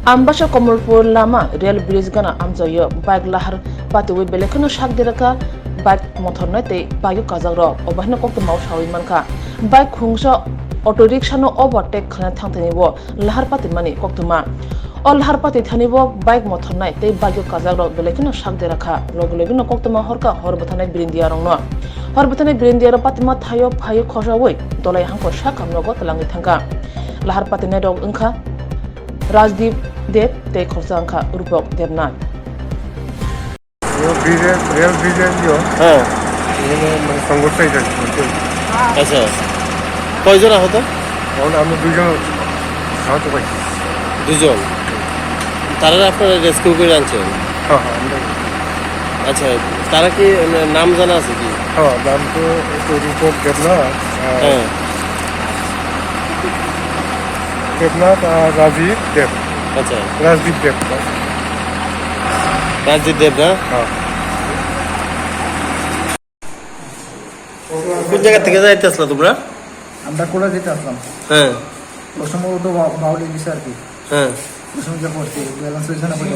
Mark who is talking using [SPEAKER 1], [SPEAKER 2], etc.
[SPEAKER 1] Ambasha Komolpur Lama, Real Bridge Gana Amzoyo, Bag Lahar, Patu Belekano Shak Diraka, Bag Motornete, Bayo Kazaro, Obahno Kok the Mouse Hawimanka, Bag Kungsha, Auto Rickshaw no overtake Kanatanibo, Lahar Patimani, Koktuma. All Harpati Tanibo, Bag Motornite, Bayo Kazaro, Belekano Shak Diraka, Logolevino Koktuma Horka, Horbatane Brindiarono. Horbatane Brindiara Patima Tayo, Payo Kojawe, Dolay Hanko Shakam Nogot Langitanga. Lahar Patinedo Unka. Rajdeep Dev te Khorsanka Rupok Devnath.
[SPEAKER 2] Real vision yo. ini সংঘর্ষ হয়েছে
[SPEAKER 3] আচ্ছা কয়জন আহত?
[SPEAKER 2] আমরা দুজন আহত পাইছি।
[SPEAKER 3] দুজন। তারা আপনারা রেস্কিউ করে আনছেন?
[SPEAKER 2] হ্যাঁ আমরা।
[SPEAKER 3] আচ্ছা তারা কি নাম জানা আছে কি?
[SPEAKER 2] হ্যাঁ নাম তো রূপক দেবনাথ।
[SPEAKER 3] হ্যাঁ
[SPEAKER 2] দেবনাথ আর রাজীব দেব।
[SPEAKER 3] আচ্ছা
[SPEAKER 2] রাজদীপ দেব।
[SPEAKER 3] রাজদীপ দেব না?
[SPEAKER 2] হ্যাঁ।
[SPEAKER 3] কোন জায়গা থেকে যাইতে আসলা তোমরা?
[SPEAKER 4] আমরা কোলা যেতে আসলাম।
[SPEAKER 3] হ্যাঁ
[SPEAKER 4] প্রথমত বাউলি দিছে আর কি।
[SPEAKER 3] হ্যাঁ
[SPEAKER 4] প্রথমে যা করছি ব্যালেন্স হয়েছে না পড়ে